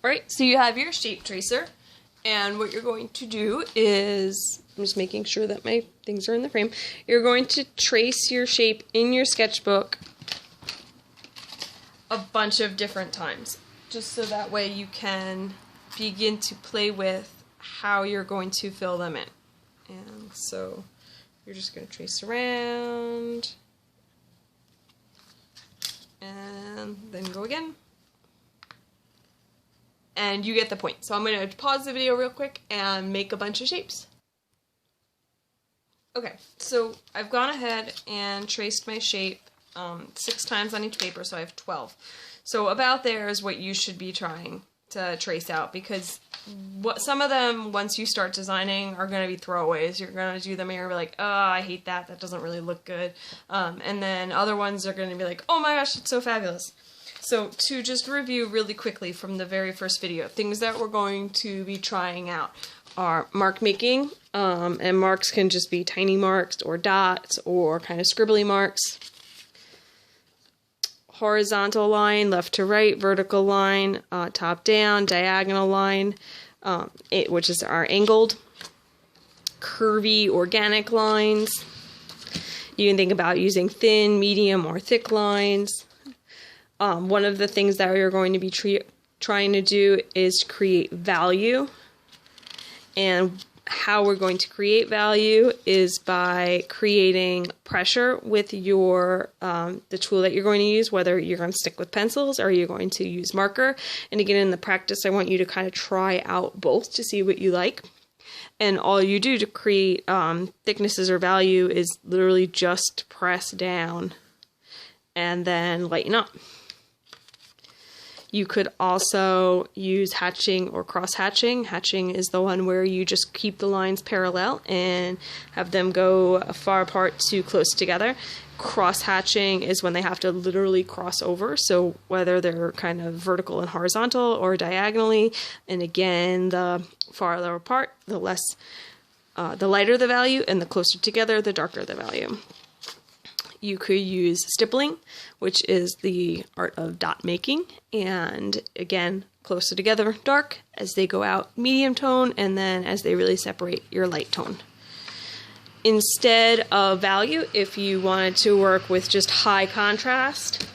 Alright, so you have your shape tracer, and what you're going to do is, I'm just making sure that my things are in the frame, you're going to trace your shape in your sketchbook a bunch of different times, just so that way you can begin to play with how you're going to fill them in. And so you're just going to trace around, and then go again. And you get the point. So I'm going to pause the video real quick and make a bunch of shapes. Okay, so I've gone ahead and traced my shape 6 times on each paper, so I have 12. So about there is what you should be trying to trace out, because some of them, once you start designing, are going to be throwaways. You're going to do them and you're like, oh, I hate that. That doesn't really look good. And then other ones are going to be like, oh my gosh, it's so fabulous. So to just review really quickly from the very first video, things that we're going to be trying out are mark making, and marks can just be tiny marks or dots or kind of scribbly marks. Horizontal line, left to right, vertical line, top down, diagonal line, which is our angled, curvy, organic lines. You can think about using thin, medium, or thick lines. One of the things that we're going to be trying to do is create value. And how we're going to create value is by creating pressure with your the tool that you're going to use, whether you're going to stick with pencils or you're going to use marker. And again, in the practice, I want you to kind of try out both to see what you like. And all you do to create thicknesses or value is literally just press down and then lighten up. You could also use hatching or cross-hatching. Hatching is the one where you just keep the lines parallel and have them go far apart to close together. Cross-hatching is when they have to literally cross over, so whether they're kind of vertical and horizontal or diagonally. And again, the farther apart, the lighter the value, and the closer together, the darker the value. You could use stippling, which is the art of dot making, and again, closer together, dark, as they go out, medium tone, and then as they really separate, your light tone. Instead of value, if you wanted to work with just high contrast,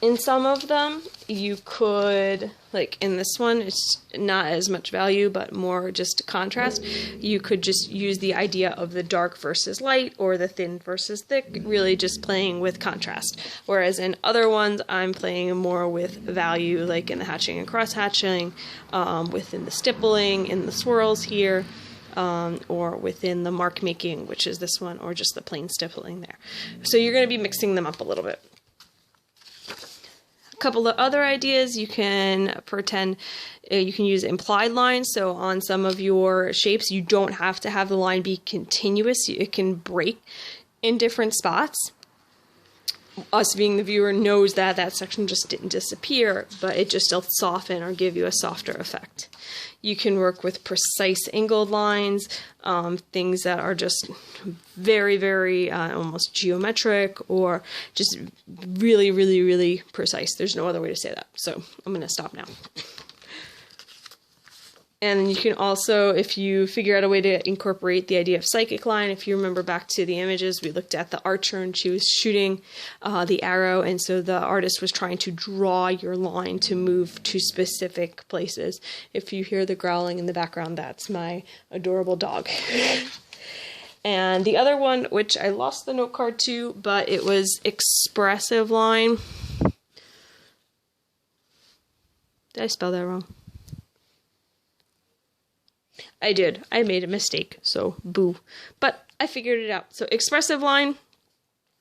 in some of them, you could, like in this one, it's not as much value, but more just contrast. You could just use the idea of the dark versus light, or the thin versus thick, really just playing with contrast. Whereas in other ones, I'm playing more with value, like in the hatching and cross-hatching, within the stippling, in the swirls here, or within the mark making, which is this one, or just the plain stippling there. So you're going to be mixing them up a little bit. Couple of other ideas, you can pretend you can use implied lines. So on some of your shapes, you don't have to have the line be continuous. It can break in different spots. Us being the viewer knows that that section just didn't disappear, but it just will soften or give you a softer effect. You can work with precise angled lines, things that are just very, very almost geometric, or just really, really, really precise. There's no other way to say that. So I'm going to stop now. And you can also, if you figure out a way to incorporate the idea of psychic line, if you remember back to the images, we looked at the archer and she was shooting the arrow, and so the artist was trying to draw your line to move to specific places. If you hear the growling in the background, that's my adorable dog. And the other one, which I lost the note card to, but it was expressive line. Did I spell that wrong? I did. I made a mistake, so boo. But I figured it out. So expressive line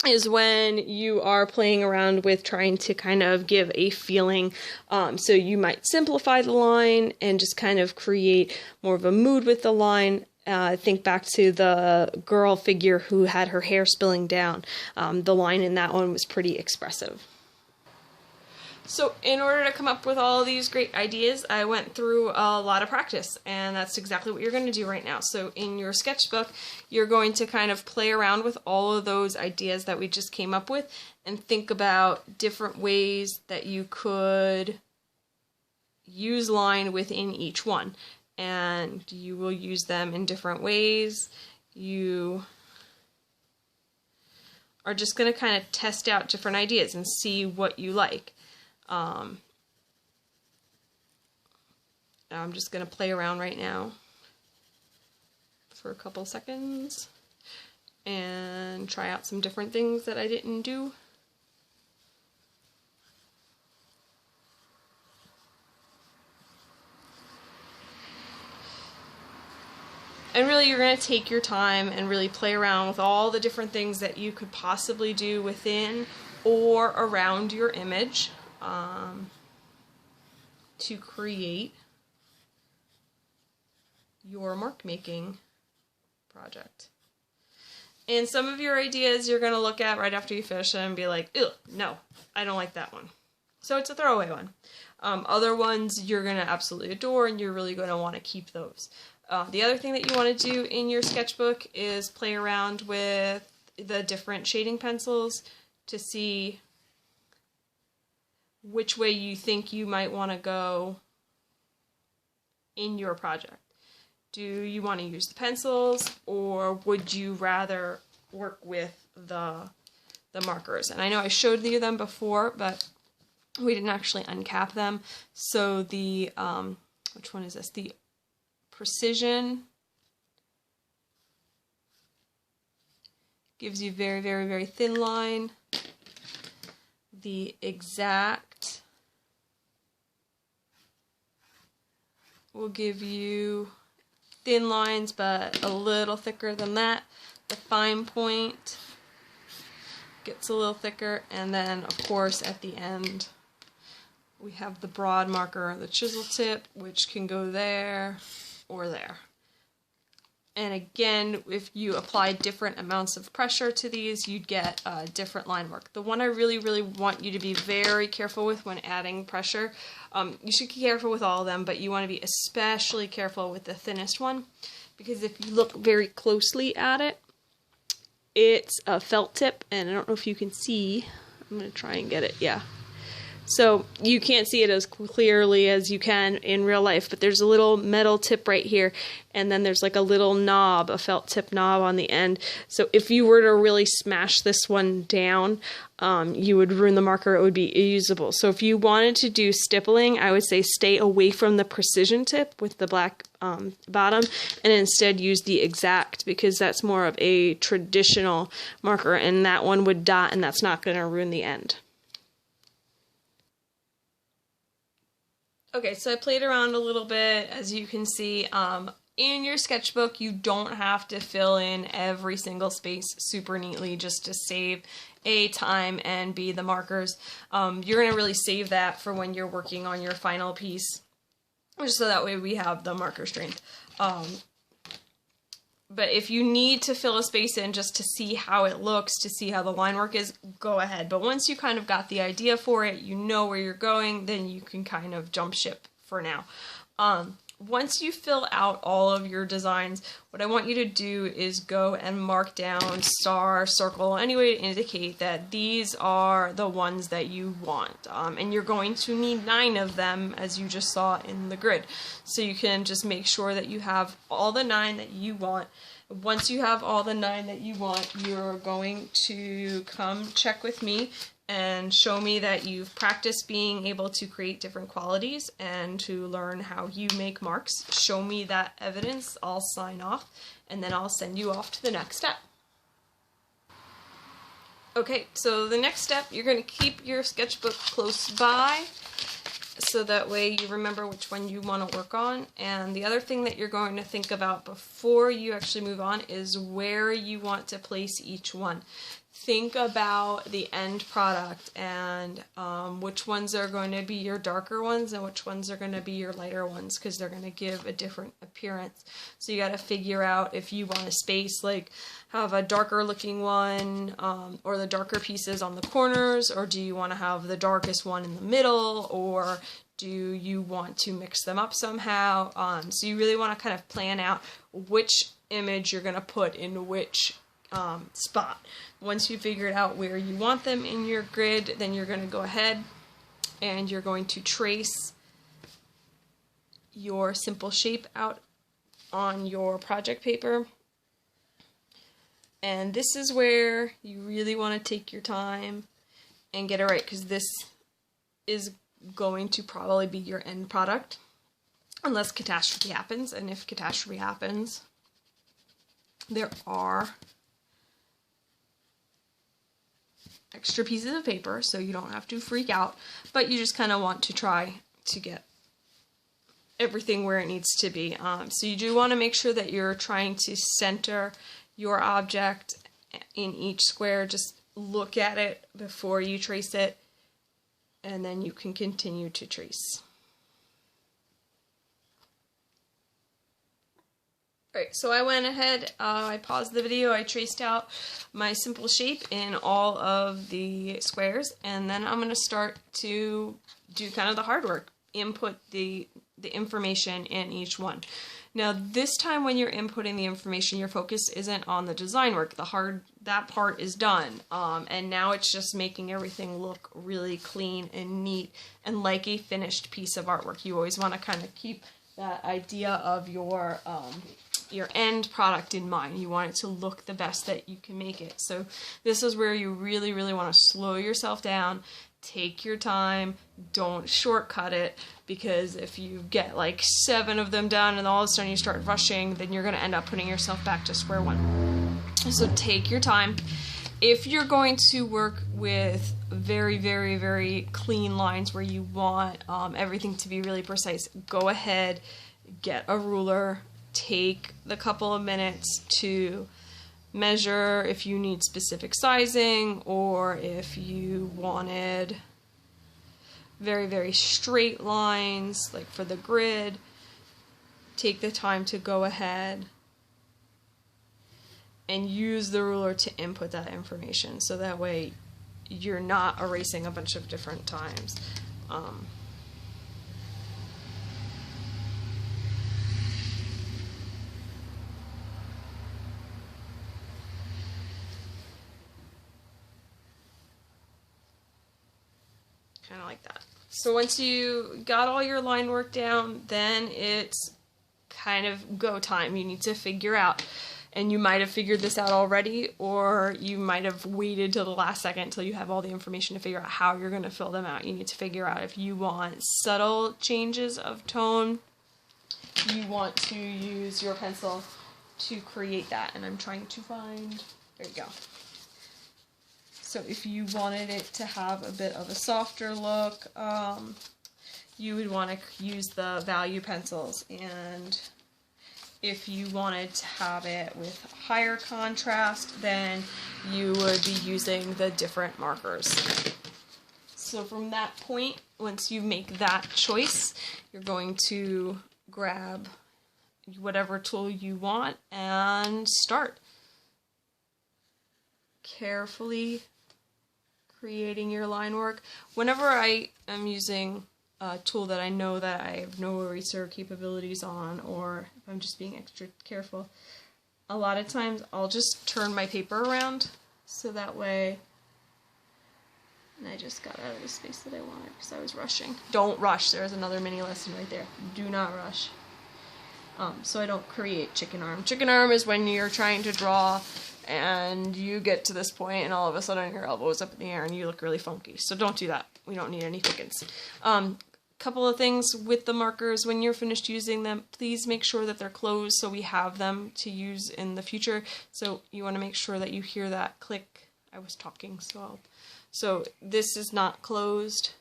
is when you are playing around with trying to kind of give a feeling. So you might simplify the line and just kind of create more of a mood with the line. Think back to the girl figure who had her hair spilling down. The line in that one was pretty expressive. So in order to come up with all these great ideas, I went through a lot of practice, and that's exactly what you're going to do right now. So in your sketchbook, you're going to kind of play around with all of those ideas that we just came up with and think about different ways that you could use line within each one, and you will use them in different ways. You are just going to kind of test out different ideas and see what you like. I'm just going to play around right now for a couple seconds and try out some different things that I didn't do. And really, you're going to take your time and really play around with all the different things that you could possibly do within or around your image to create your mark making project. And some of your ideas you're going to look at right after you finish them and be like, ew, no, I don't like that one. So it's a throwaway one. Other ones you're going to absolutely adore, and you're really going to want to keep those. The other thing that you want to do in your sketchbook is play around with the different shading pencils to see which way you think you might want to go in your project. Do you want to use the pencils, or would you rather work with the markers? And I know I showed you them before, but we didn't actually uncap them. So the, which one is this? The Precision gives you very, very, very thin line. The Exact will give you thin lines, but a little thicker than that. The Fine Point gets a little thicker, and then of course at the end we have the broad marker, the chisel tip, which can go there or there. And again, if you apply different amounts of pressure to these, you'd get different line work. The one I really, really want you to be very careful with when adding pressure, you should be careful with all of them, but you want to be especially careful with the thinnest one, because if you look very closely at it, it's a felt tip, and I don't know if you can see. I'm going to try and get it, yeah. So you can't see it as clearly as you can in real life, but there's a little metal tip right here, and then there's like a little knob, a felt tip knob on the end. So if you were to really smash this one down, you would ruin the marker. It would be unusable. So if you wanted to do stippling, I would say stay away from the Precision tip with the black bottom, and instead use the Exact, because that's more of a traditional marker, and that one would dot, and that's not going to ruin the end. Okay, so I played around a little bit. As you can see, in your sketchbook, you don't have to fill in every single space super neatly just to save A, time, and B, the markers. You're going to really save that for when you're working on your final piece, just so that way we have the marker strength. But if you need to fill a space in just to see how it looks, to see how the line work is, go ahead. But once you kind of got the idea for it, you know where you're going, then you can kind of jump ship for now. Once you fill out all of your designs, what I want you to do is go and mark down star, circle, any way to indicate that these are the ones that you want. And you're going to need 9 of them, as you just saw in the grid. So you can just make sure that you have all the 9 that you want. Once you have all the 9 that you want, you're going to come check with me and show me that you've practiced being able to create different qualities and to learn how you make marks. Show me that evidence, I'll sign off, and then I'll send you off to the next step. Okay, so the next step, you're going to keep your sketchbook close by, so that way you remember which one you want to work on. And the other thing that you're going to think about before you actually move on is where you want to place each one. Think about the end product and which ones are going to be your darker ones and which ones are going to be your lighter ones, because they're going to give a different appearance. So you got to figure out if you want a space like have a darker looking one or the darker pieces on the corners, or do you want to have the darkest one in the middle, or do you want to mix them up somehow? So you really want to kind of plan out which image you're going to put in which spot. Once you figured out where you want them in your grid, then you're going to go ahead and you're going to trace your simple shape out on your project paper. And this is where you really want to take your time and get it right, because this is going to probably be your end product unless catastrophe happens. And if catastrophe happens, there are extra pieces of paper, so you don't have to freak out, but you just kind of want to try to get everything where it needs to be. So you do want to make sure that you're trying to center your object in each square. Just look at it before you trace it, and then you can continue to trace. Alright, so I went ahead, I paused the video, I traced out my simple shape in all of the squares, and then I'm going to start to do kind of the hard work, input the information in each one. Now this time when you're inputting the information, your focus isn't on the design work. That part is done, and now it's just making everything look really clean and neat and like a finished piece of artwork. You always want to kind of keep that idea of your end product in mind. You want it to look the best that you can make it. So this is where you really, really want to slow yourself down, take your time, don't shortcut it, because if you get like 7 of them done and all of a sudden you start rushing, then you're going to end up putting yourself back to square one. So take your time. If you're going to work with very, very, very clean lines where you want everything to be really precise, go ahead, get a ruler, take the couple of minutes to measure if you need specific sizing, or if you wanted very, very straight lines, like for the grid. Take the time to go ahead and use the ruler to input that information, so that way you're not erasing a bunch of different times. Kind of like that. So once you got all your line work down, then it's kind of go time. You need to figure out, and you might have figured this out already, or you might have waited till the last second until you have all the information to figure out how you're going to fill them out. You need to figure out if you want subtle changes of tone. You want to use your pencil to create that, and I'm trying to find, there you go. So if you wanted it to have a bit of a softer look, you would want to use the value pencils. And if you wanted to have it with higher contrast, then you would be using the different markers. So from that point, once you make that choice, you're going to grab whatever tool you want and start carefully creating your line work. Whenever I am using a tool that I know that I have no eraser capabilities on, or if I'm just being extra careful, a lot of times I'll just turn my paper around so that way, and I just got out of the space that I wanted because I was rushing. Don't rush. There's another mini lesson right there. Do not rush. So I don't create chicken arm. Chicken arm is when you're trying to draw and you get to this point and all of a sudden your elbow is up in the air and you look really funky. So don't do that. We don't need any chickens. Couple of things with the markers: when you're finished using them, please make sure that they're closed so we have them to use in the future. So you want to make sure that you hear that click. I was talking, so this is not closed,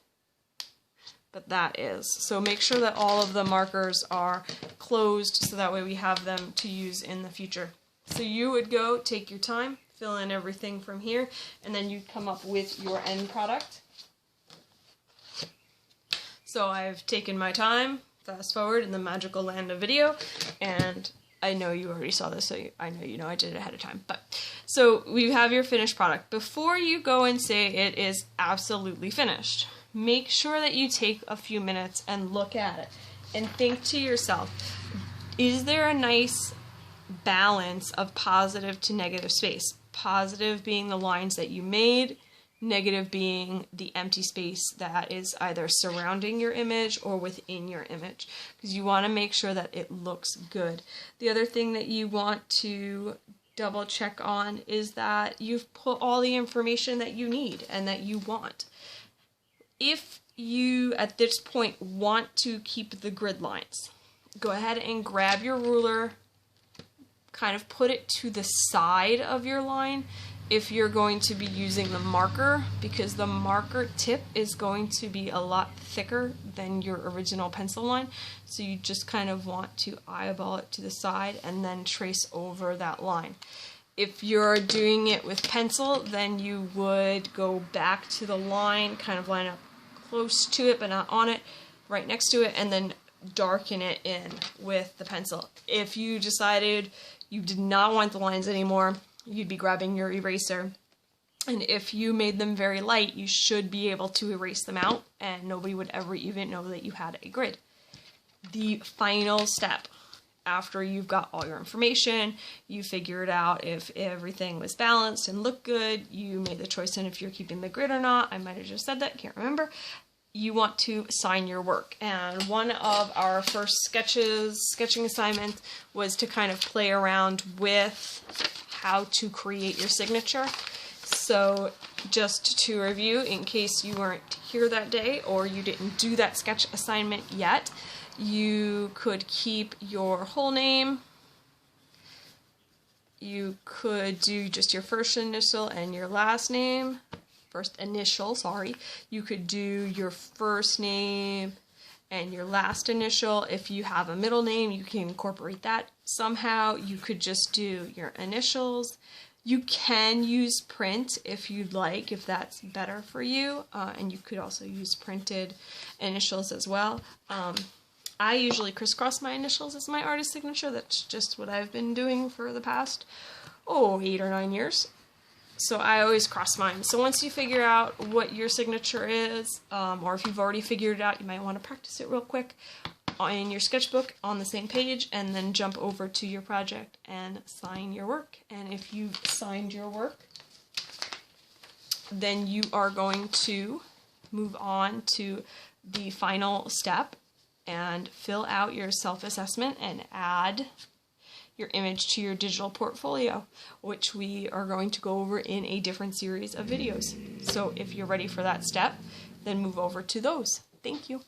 but that is. So make sure that all of the markers are closed so that way we have them to use in the future. So you would go, take your time, fill in everything from here, and then you'd come up with your end product. So I've taken my time, fast forward in the magical land of video, and I know you already saw this, so I know you know I did it ahead of time. But so we have your finished product. Before you go and say it is absolutely finished, make sure that you take a few minutes and look at it and think to yourself, is there a nice balance of positive to negative space? Positive being the lines that you made, negative being the empty space that is either surrounding your image or within your image, because you want to make sure that it looks good. The other thing that you want to double check on is that you've put all the information that you need and that you want. If you at this point want to keep the grid lines, go ahead and grab your ruler, kind of put it to the side of your line if you're going to be using the marker, because the marker tip is going to be a lot thicker than your original pencil line. So you just kind of want to eyeball it to the side and then trace over that line. If you're doing it with pencil, then you would go back to the line, kind of line up close to it but not on it, right next to it, and then darken it in with the pencil. If you decided you did not want the lines anymore, you'd be grabbing your eraser, and if you made them very light, you should be able to erase them out and nobody would ever even know that you had a grid. The final step, after you've got all your information, you figured out if everything was balanced and looked good, you made the choice on if you're keeping the grid or not. I might have just said that, can't remember. You want to sign your work, and one of our first sketching assignments was to kind of play around with how to create your signature. So just to review, in case you weren't here that day or you didn't do that sketch assignment yet, you could keep your whole name. You could do just your first initial and your last name. First initial, sorry. You could do your first name and your last initial. If you have a middle name, you can incorporate that somehow. You could just do your initials. You can use print if you'd like, if that's better for you, and you could also use printed initials as well. I usually crisscross my initials as my artist signature. That's just what I've been doing for the past, 8 or 9 years. So I always cross mine. So once you figure out what your signature is, or if you've already figured it out, you might want to practice it real quick in your sketchbook on the same page, and then jump over to your project and sign your work. And if you've signed your work, then you are going to move on to the final step and fill out your self-assessment and add your image to your digital portfolio, which we are going to go over in a different series of videos. So if you're ready for that step, then move over to those. Thank you.